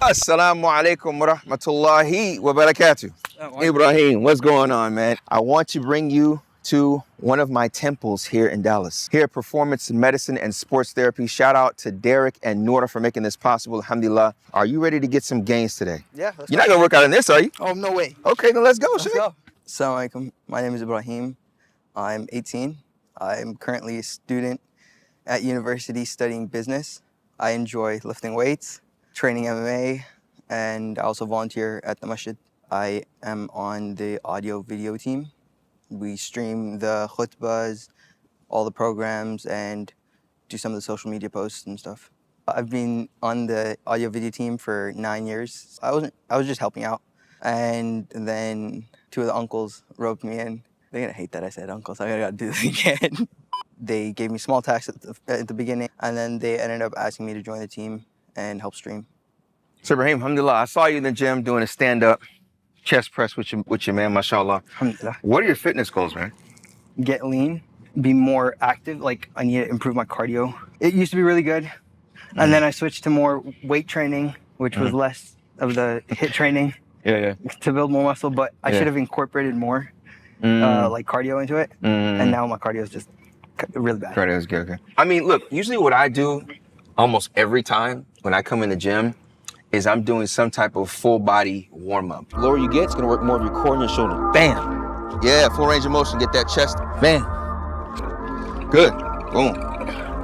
Assalamu alaikum wa rahmatullahi wa barakatuh. Ibraheem, what's going on, man? I want to bring you to one of my temples here in Dallas. Here at Performance Medicine and Sports Therapy. Shout out to Derek and Nora for making this possible. Alhamdulillah. Are you ready to get some gains today? Yeah. You're not gonna work out in this, are you? Oh, no way. Okay, then let's go, Let's Shay. go. Assalamu alaikum. My name is Ibraheem. I'm 18. I'm currently a student at university studying business. I enjoy lifting weights, training MMA, and I also volunteer at the Masjid. I am on the audio video team. We stream the khutbahs, all the programs, and do some of the social media posts and stuff. I've been on the audio video team for 9 years. I was just helping out. And then two of the uncles roped me in. They're gonna hate that I said uncle, so I gotta do this again. They gave me small tasks at the beginning, and then they ended up asking me to join the team and help stream. So Ibrahim, alhamdulillah, I saw you in the gym doing a stand-up chest press with your man, mashallah. Alhamdulillah. What are your fitness goals, man? Get lean, be more active. Like, I need to improve my cardio. It used to be really good, and then I switched to more weight training, which was less of the HIIT training. Yeah. To build more muscle, but I should have incorporated more like cardio into it, and now my cardio is just really bad. Cardio is good, okay. I mean, look, usually what I do almost every time when I come in the gym is I'm doing some type of full body warm up. The lower you get, it's gonna work more of your core and your shoulder. Bam! Yeah, full range of motion, get that chest. Bam! Good. Boom.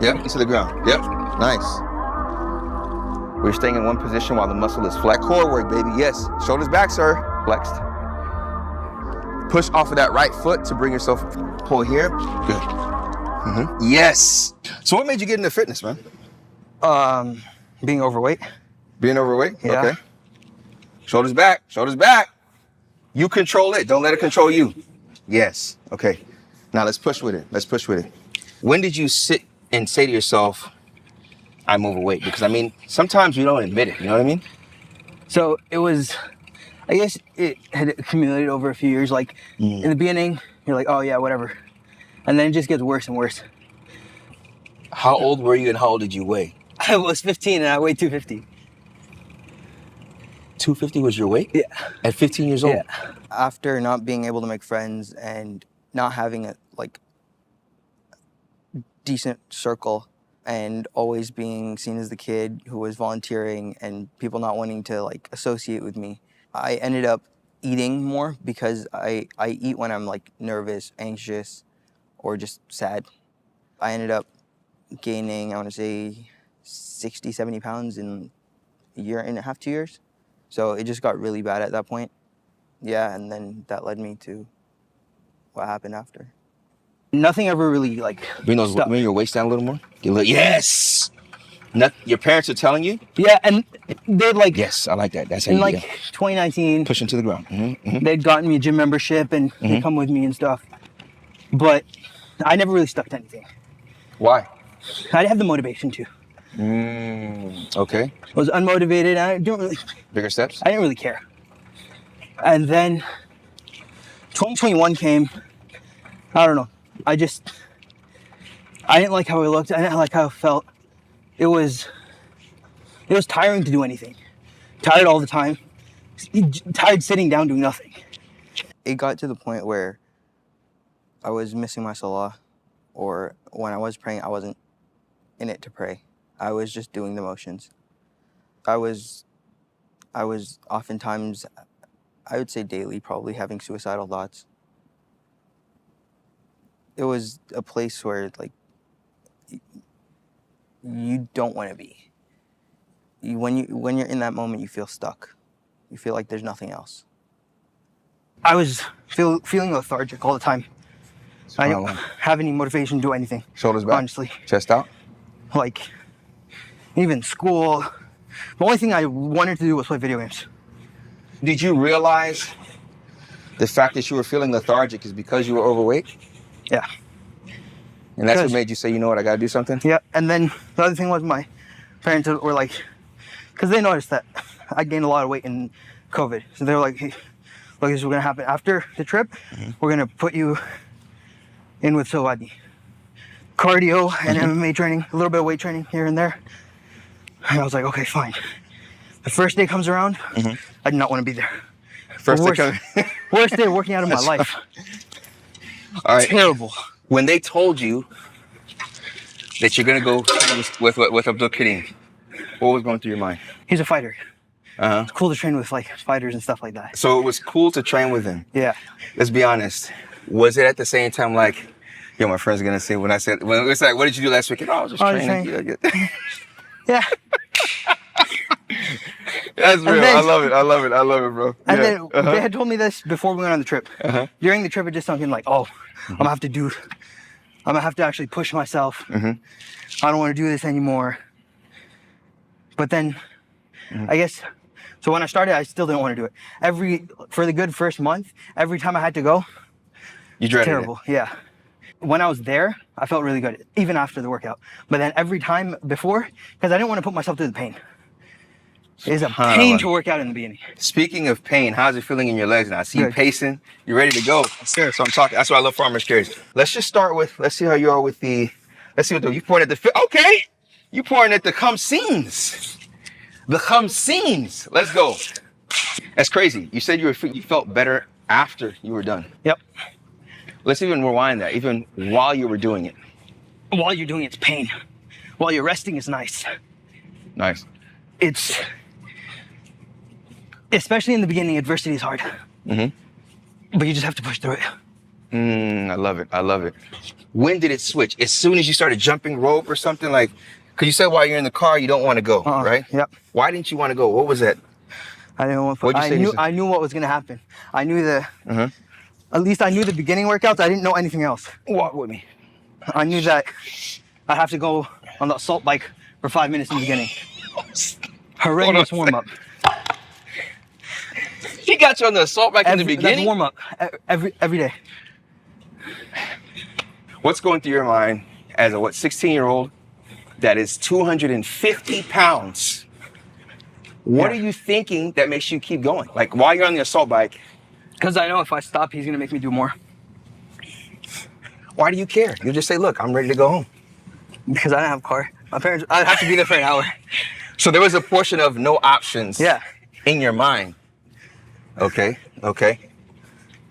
Yep, into the ground. Yep, nice. We're staying in one position while the muscle is flexed. Core work, baby, yes. Shoulders back, sir. Flexed. Push off of that right foot to bring yourself, pull here. Good. Yes. So what made you get into fitness, man? Being overweight. Being overweight? Yeah. Okay. Shoulders back, shoulders back. You control it, don't let it control you. Yes, okay. Now let's push with it, When did you sit and say to yourself, I'm overweight? Because I mean, sometimes you don't admit it, you know what I mean? So it was, I guess it had accumulated over a few years. Like in the beginning, you're like, oh yeah, whatever. And then it just gets worse and worse. How old were you and how old did you weigh? I was 15 and I weighed 250. 250 was your weight? Yeah. At 15 years old? Yeah. After not being able to make friends and not having a decent circle and always being seen as the kid who was volunteering and people not wanting to associate with me, I ended up eating more because I eat when I'm nervous, anxious, or just sad. I ended up gaining, I want to say 60, 70 pounds in a year and a half, 2 years. So it just got really bad at that point. Yeah, and then that led me to what happened after. Nothing ever really Bring your waist down a little more. Yes! Your parents are telling you? Yeah, and they'd Yes, I like that. That's how in you 2019. Pushing to the ground. They'd gotten me a gym membership and they'd come with me and stuff. But I never really stuck to anything. Why? I didn't have the motivation to. Okay. I was unmotivated. I didn't really. Bigger steps? I didn't really care. And then 2021 came. I don't know. I didn't like how I looked. I didn't like how I felt. It was tiring to do anything. Tired all the time. Tired sitting down doing nothing. It got to the point where I was missing my salah, or when I was praying, I wasn't in it to pray. I was just doing the motions. I was oftentimes, I would say daily, probably having suicidal thoughts. It was a place where you don't want to be. When you're in that moment, you feel stuck. You feel like there's nothing else. I was feeling lethargic all the time. I didn't have any motivation to do anything. Shoulders back? Honestly. Chest out? Even school. The only thing I wanted to do was play video games. Did you realize the fact that you were feeling lethargic is because you were overweight? Yeah. And that's what made you say, you know what, I gotta do something? Yeah, and then the other thing was my parents were because they noticed that I gained a lot of weight in COVID. So they were like, hey, look, this is what's gonna happen. After the trip, we're gonna put you in with Silvadi. Cardio and MMA training, a little bit of weight training here and there. And I was like, okay, fine. The first day comes around, I do not want to be there. First The day worst, coming. worst day working out of my life. All right. Terrible. When they told you that you're gonna go with Abdul Karim, what was going through your mind? He's a fighter. Uh-huh. It's cool to train with like fighters and stuff like that. So it was cool to train with him. Yeah. Let's be honest. Was it at the same time like, yo, my friend's gonna say when it's like, what did you do last weekend? Oh, I was just training. Yeah. That's real. then- I love it, bro. And Yeah. then they had told me this before we went on the trip. During the trip, it just something like, oh, I'm gonna have to actually push myself. I don't want to do this anymore. But then, I guess, so when I started, I still didn't want to do it. For the good first month, every time I had to go, You dreaded terrible. Yeah. When I was there, I felt really good, even after the workout. But then every time before, because I didn't want to put myself through the pain. It's a pain to work out in the beginning. Speaking of pain, how's it feeling in your legs now? I see you Good. pacing. You're ready to go. So I'm talking. That's why I love farmers carries. Let's just start with. Let's see how you are with the. Let's see what you pointed at the. Okay, you pointing at the scenes. The scenes. Let's go. That's crazy. You said you felt better after you were done. Yep. Let's even rewind that. Even while you were doing it. While you're doing it, it's pain. While you're resting, it's nice. Nice. It's, especially in the beginning, adversity is hard. But you just have to push through it. I love it. I love it. When did it switch? As soon as you started jumping rope or something like, because you said while you're in the car, you don't want to go, right? Yep. Why didn't you want to go? What was that? I didn't want to. I knew what was gonna happen. I knew at least I knew the beginning workouts. I didn't know anything else. Walk with me. I knew that I have to go on the assault bike for 5 minutes in the beginning. Horrendous warm up. He got you on the assault bike in the beginning? Warm up every day. What's going through your mind as a 16-year-old that is 250 pounds? What are you thinking that makes you keep going? Like while you're on the assault bike? Because I know if I stop, he's gonna make me do more. Why do you care? You just say, look, I'm ready to go home. Because I didn't have a car. My parents, I'd have to be there for an hour. So there was a portion of no options in your mind. Okay.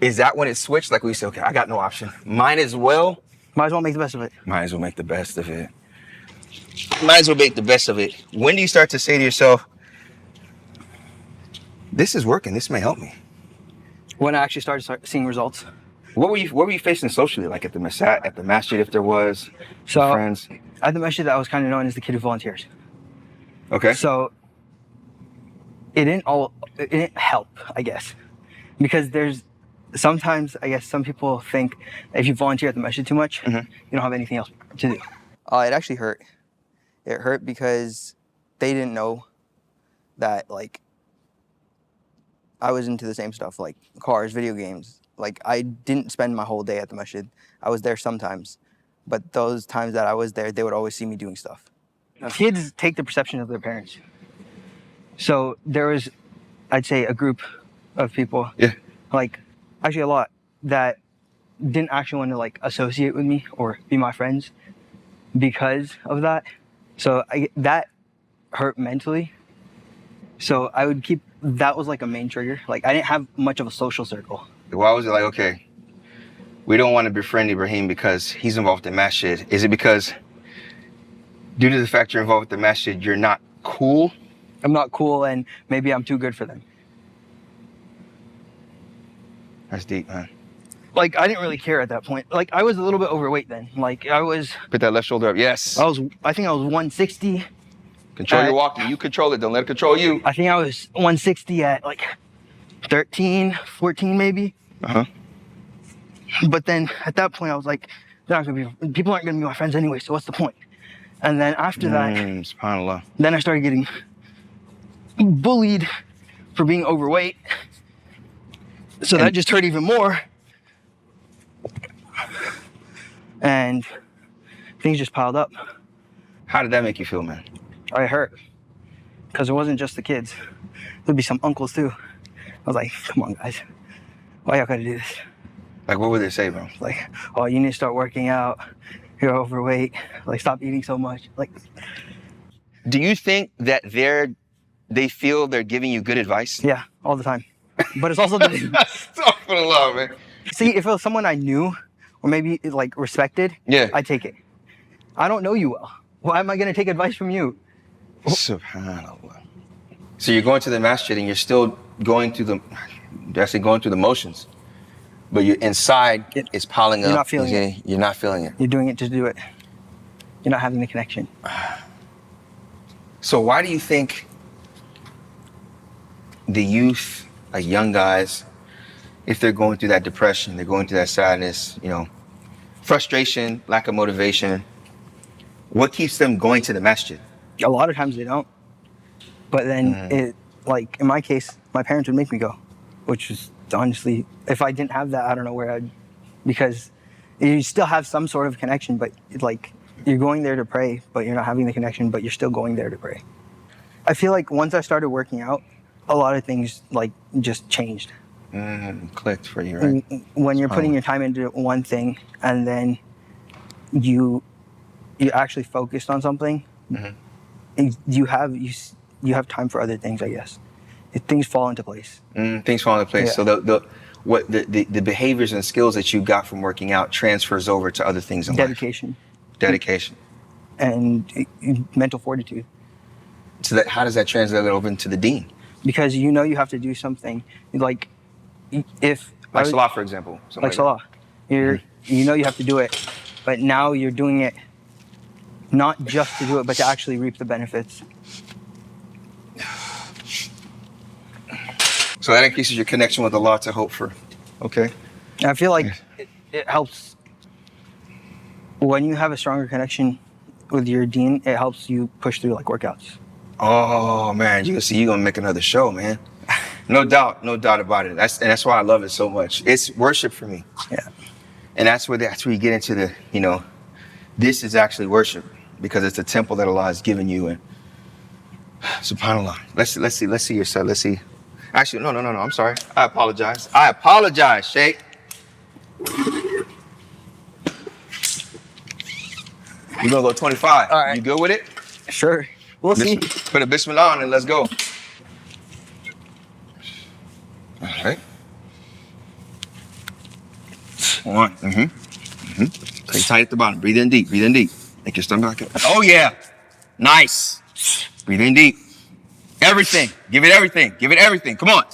Is that when it switched? Like we said, okay, I got no option. Might as well make the best of it. Might as well make the best of it. Might as well make the best of it. When do you start to say to yourself, this is working, this may help me? When I actually started seeing results. What were you facing socially, like at the Masjid, if there was friends? At the Masjid, I was kind of known as the kid who volunteers. Okay. So it didn't help, I guess, because there's sometimes, I guess, some people think if you volunteer at the Masjid too much, you don't have anything else to do. It actually hurt. It hurt because they didn't know that, like, I was into the same stuff, like cars, video games. Like, I didn't spend my whole day at the Masjid. I was there sometimes, but those times that I was there, they would always see me doing stuff. Kids take the perception of their parents. So there was, I'd say, a group of people, like, actually a lot, that didn't actually want to, like, associate with me or be my friends because of that. So that hurt mentally. So I would that was like a main trigger. Like, I didn't have much of a social circle. Why was it like, okay, we don't want to befriend Ibraheem because he's involved in Masjid? Is it because due to the fact you're involved with the Masjid, you're not cool? I'm not cool, and maybe I'm too good for them. That's deep, man. Like, I didn't really care at that point. Like, I was a little bit overweight then. Like, I was... Put that left shoulder up, yes. I think I was 160. Control your walking. You control it. Don't let it control you. I think I was 160 at, like, 13, 14 maybe. But then at that point, I was like, people aren't going to be my friends anyway, so what's the point? And then after that, SubhanAllah. Then I started getting bullied for being overweight. So that just hurt even more. And things just piled up. How did that make you feel, man? I hurt. Because it wasn't just the kids. There'd be some uncles too. I was like, come on, guys. Why y'all gotta do this? Like, what would they say, bro? Like, oh, you need to start working out. You're overweight. Like, stop eating so much. Like, do you think that their they feel they're giving you good advice? Yeah, all the time. But it's also the, For the love, man. see, if it was someone I knew or maybe like respected, Yeah. I'd take it. I don't know you well. Why am I going to take advice from you? Subhanallah. So you're going to the masjid and you're still going through the motions, but you're inside, it's piling up. You're not feeling it. You're not feeling it. You're doing it to do it. You're not having the connection. So why do you think the youth, like young guys, if they're going through that depression, they're going through that sadness, frustration, lack of motivation, what keeps them going to the masjid? A lot of times they don't. But then like in my case, my parents would make me go, which is honestly, if I didn't have that, I don't know where because you still have some sort of connection, but like you're going there to pray, but you're not having the connection, but you're still going there to pray. I feel like once I started working out, a lot of things like just changed. Clicked for you, right? When you're putting your time into one thing and then you actually focused on something, you have time for other things, I guess. Things fall into place. Things fall into place. Yeah. So the behaviors and skills that you got from working out transfers over to other things in Dedication. life. Dedication. And mental fortitude. So how does that translate over into the deen? Because you have to do something. Like Salah, for example. Like Salah. You have to do it, but now you're doing it not just to do it, but to actually reap the benefits. So that increases your connection with Allah to hope for. Okay. And I feel like it helps when you have a stronger connection with your deen. It helps you push through like workouts. Oh man, you're gonna make another show, man. No doubt about it. That's why I love it so much. It's worship for me. Yeah. And that's where you get into the, this is actually worship because it's a temple that Allah has given you. And subhanallah. Let's see your side. Let's see. Actually, no. I'm sorry. I apologize, Sheikh. We're gonna go 25. All right. You good with it? Sure. We'll see. Put a bismillah on and let's go. All right. One. Stay tight at the bottom. Breathe in deep. Make your stomach back up. Oh yeah. Nice. Breathe in deep. Everything. Give it everything. Come on.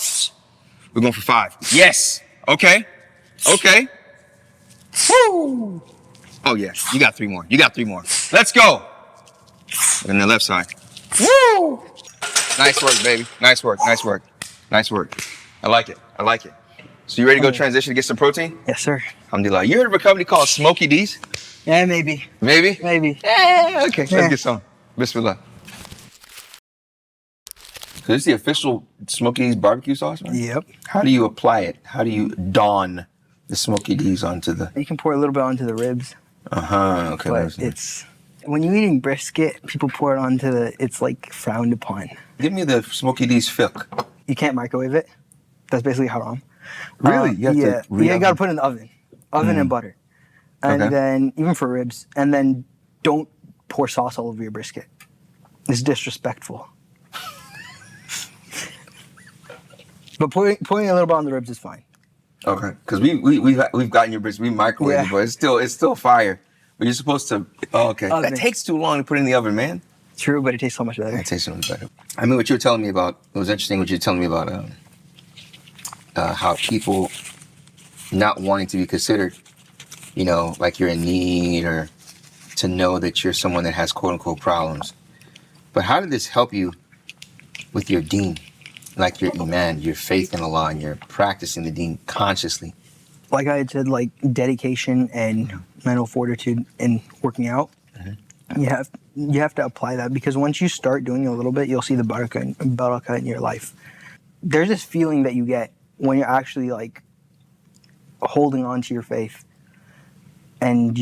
We're going for 5. Yes. Okay. Woo. Oh yeah. You got 3 more. Let's go. And the left side. Woo. Nice work, baby. Nice work. I like it. So you ready to go transition to get some protein? Yes, sir. Alhamdulillah. You heard of a company called Smokey D's? Yeah, maybe. Maybe? Yeah, okay. Yeah. Let's get some. Bismillah. So this is the official Smokey D's barbecue sauce, man? Yep. How do you apply it? How do you don the Smokey D's onto the... You can pour a little bit onto the ribs. Okay. But it's... When you're eating brisket, people pour it onto it's like frowned upon. Give me the Smokey D's fiqh. You can't microwave it. That's basically haram. Really? You got to put it in the oven. Oven and butter. And then, even for ribs, and then don't pour sauce all over your brisket. It's disrespectful. But pouring a little bit on the ribs is fine. Okay, because we've gotten your brisket, we microwave it, but it's still fire. But you're supposed to. Oh, okay. That takes too long to put in the oven, man. True, but it tastes so much better. It tastes so much better. I mean, what you were telling me about, it was interesting what you were telling me about how people not wanting to be considered, like you're in need or to know that you're someone that has quote unquote problems. But how did this help you with your deen? Like your Iman, your faith in Allah, and you're practicing the deen consciously? Like I had said, like dedication and mental fortitude in working out. You have to apply that because once you start doing it a little bit, you'll see the barakah in your life. There's this feeling that you get when you're actually like holding on to your faith, and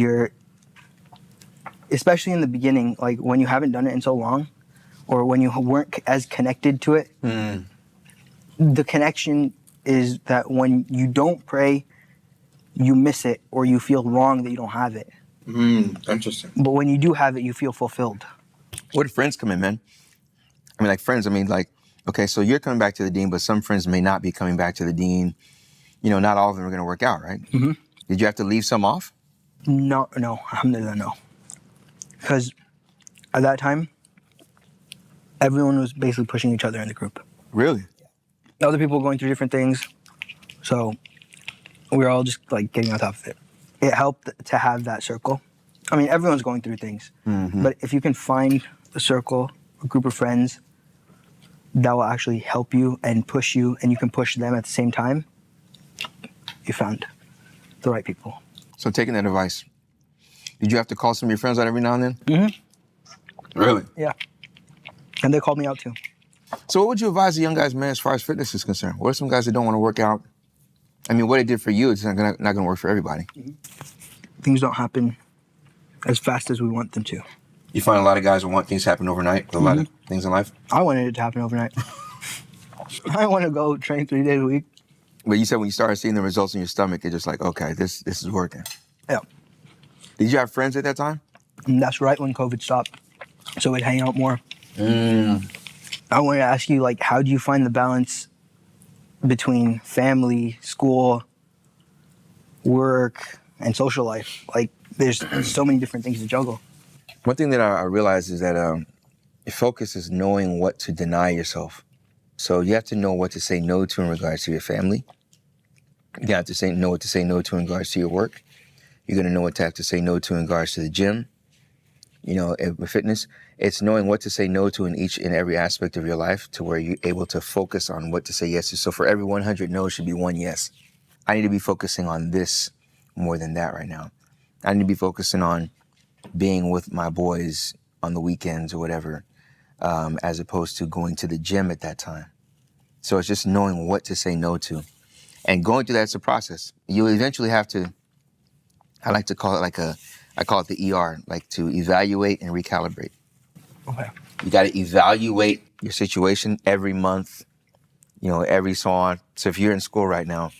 especially in the beginning, like when you haven't done it in so long, or when you weren't as connected to it. The connection is that when you don't pray, you miss it, or you feel wrong that you don't have it. Interesting. But when you do have it, you feel fulfilled. Where do friends come in, man? I mean, like friends, like Okay, so you're coming back to the dean, but some friends may not be coming back to the dean. You know, not all of them are going to work out, right? Mm-hmm. Did you have to leave some off? No, alhamdulillah, no. Because at that time, everyone was basically pushing each other in the group. Really? Other people were going through different things, so we were all just like getting on top of it. It helped to have that circle. I mean, everyone's going through things, but if you can find a circle, a group of friends that will actually help you and push you, and you can push them at the same time, you found the right people. So taking that advice, did you have to call some of your friends out every now and then? Mm-hmm. Really? Yeah. And they called me out too. So what would you advise the young guys, man, as far as fitness is concerned? What are some guys that don't want to work out? I mean, what it did for you, it's not gonna work for everybody. Things don't happen as fast as we want them to. You find a lot of guys who want things to happen overnight with a lot of things in life? I wanted it to happen overnight. I want to go train 3 days a week. But you said when you started seeing the results in your stomach, it's just like, okay, this is working. Yeah. Did you have friends at that time? And that's right when COVID stopped. So we'd hang out more. Mm. I wanted to ask you, like, how do you find the balance between family, school, work, and social life? Like, there's so many different things to juggle. One thing that I realized is that your focus is knowing what to deny yourself. So you have to know what to say no to in regards to your family. You have to know what to say no to in regards to your work. You're going to know what to have to say no to in regards to the gym. You know, with fitness, it's knowing what to say no to in each and every aspect of your life to where you're able to focus on what to say yes to. So for every 100 no's should be one yes. I need to be focusing on this more than that right now. I need to be focusing on being with my boys on the weekends or whatever, as opposed to going to the gym at that time. So it's just knowing what to say no to. And going through that's a process. You eventually have to, I like to call it I call it the ER, like to evaluate and recalibrate. Okay. You got to evaluate your situation every month, you know, every so on. So if you're in school right now,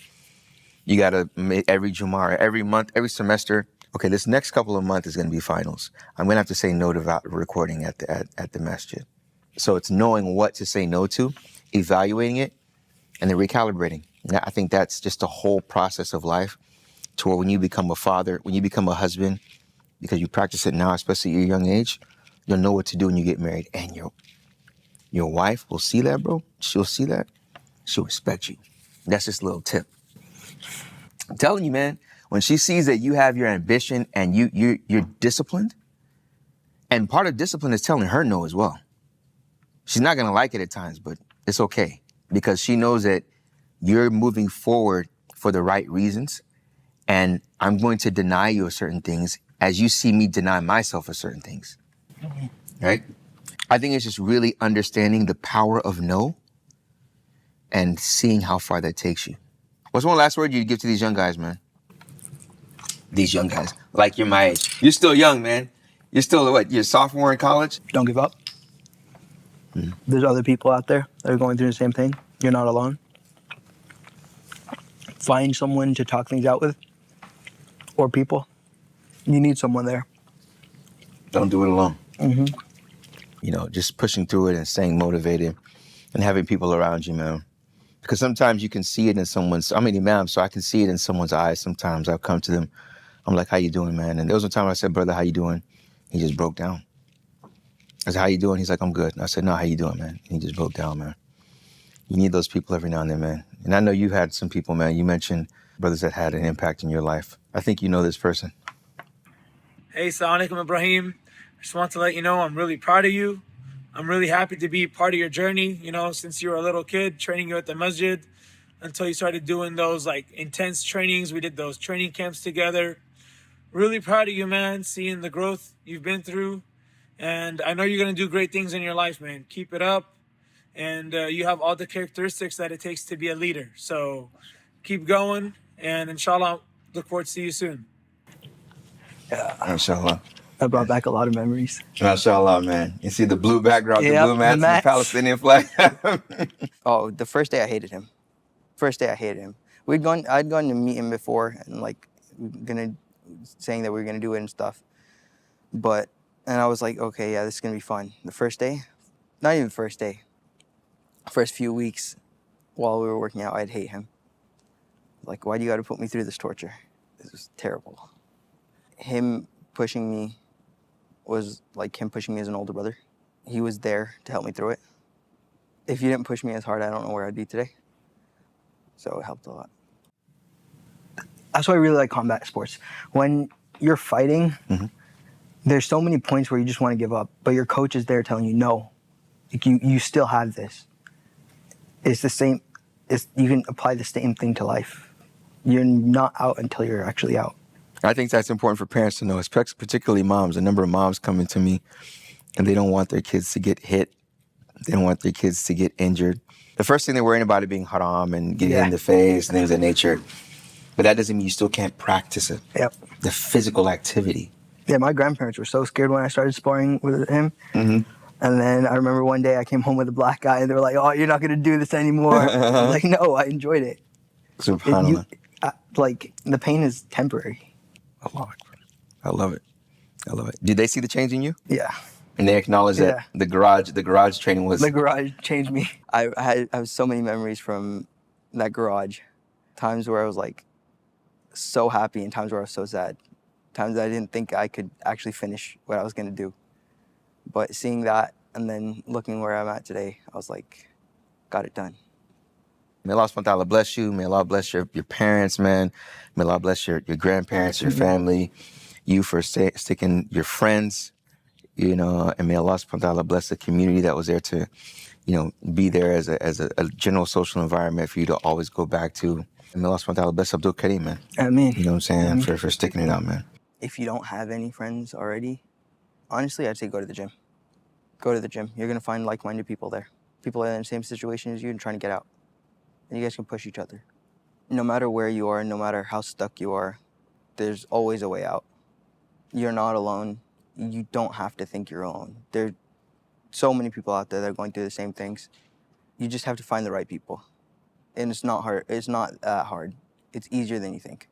you got to every Jumar, every month, every semester. Okay, this next couple of months is going to be finals. I'm going to have to say no to recording at the Masjid. So it's knowing what to say no to, evaluating it, and then recalibrating. And I think that's just the whole process of life to where when you become a father, when you become a husband, because you practice it now, especially at your young age, you'll know what to do when you get married. And your wife will see that, bro. She'll see that. She'll respect you. That's just a little tip. I'm telling you, man, when she sees that you have your ambition and you're disciplined, and part of discipline is telling her no as well. She's not going to like it at times, but it's okay because she knows that you're moving forward for the right reasons, and I'm going to deny you of certain things as you see me deny myself of certain things, right? I think it's just really understanding the power of no and seeing how far that takes you. What's one last word you'd give to these young guys, man? These young guys, like you're my age. You're still young, man. You're still, what, you're a sophomore in college? Don't give up. There's other people out there that are going through the same thing. You're not alone. Find someone to talk things out with, or people. You need someone there. Don't do it alone. Mm-hmm. You know, just pushing through it and staying motivated and having people around you, man. Because sometimes you can see it in someone's, I'm an imam, so I can see it in someone's eyes. Sometimes I'll come to them, I'm like, how you doing, man? And there was a time I said, brother, how you doing? He just broke down. I said, how you doing? He's like, I'm good. And I said, no, how you doing, man? And he just broke down, man. You need those people every now and then, man. And I know you've had some people, man. You mentioned brothers that had an impact in your life. I think you know this person. Hey, Assalamu alaikum, Ibraheem. I just want to let you know I'm really proud of you. I'm really happy to be part of your journey, you know, since you were a little kid, training you at the Masjid until you started doing those like intense trainings. We did those training camps together. Really proud of you, man, seeing the growth you've been through. And I know you're going to do great things in your life, man. Keep it up. And you have all the characteristics that it takes to be a leader. So keep going. And inshallah, look forward to see you soon. Yeah. Inshallah. That brought back a lot of memories. Mashallah, man. You see the blue background, Yep, the blue mats, the and the mats. Palestinian flag. Oh, the first day I hated him. I'd gone to meet him before and like saying that we were gonna do it and stuff. And I was like, okay, yeah, this is gonna be fun. The first day, not even first day. First few weeks while we were working out, I'd hate him. Like, why do you got to put me through this torture? This was terrible. Him pushing me was like him pushing me as an older brother. He was there to help me through it. If you didn't push me as hard, I don't know where I'd be today. So it helped a lot. That's why I really like combat sports. When you're fighting, there's so many points where you just want to give up, but your coach is there telling you, no, like you still have this. It's the same, you can apply the same thing to life. You're not out until you're actually out. I think that's important for parents to know, particularly moms. A number of moms coming to me and they don't want their kids to get hit. They don't want their kids to get injured. The first thing they're worrying about is being haram and getting hit in the face and things of that nature. But that doesn't mean you still can't practice it. Yep. The physical activity. Yeah, my grandparents were so scared when I started sparring with him. And then I remember one day I came home with a black guy and they were like, oh, you're not going to do this anymore. I was like, no, I enjoyed it. SubhanAllah. Like, the pain is temporary. Allah Akbar. I love it. I love it. Did they see the change in you? Yeah. And they acknowledge that the garage training was... The garage changed me. I have so many memories from that garage. Times where I was like so happy and times where I was so sad. Times that I didn't think I could actually finish what I was going to do. But seeing that and then looking where I'm at today, I was like, got it done. May Allah subhanahu wa ta'ala bless you. May Allah bless your parents, man. May Allah bless your grandparents, your family. You for sticking your friends, you know, and may Allah subhanahu wa ta'ala bless the community that was there to, you know, be there as a general social environment for you to always go back to. And may Allah subhanahu wa ta'ala bless Abdul Kareem, man. Ameen. You know what I'm saying? For sticking it out, man. If you don't have any friends already, honestly, I'd say go to the gym. Go to the gym. You're going to find like-minded people there. People that are in the same situation as you and trying to get out. And you guys can push each other. No matter where you are, no matter how stuck you are, there's always a way out. You're not alone. You don't have to think you're alone. There are so many people out there that are going through the same things. You just have to find the right people. And it's not hard. It's not that hard. It's easier than you think.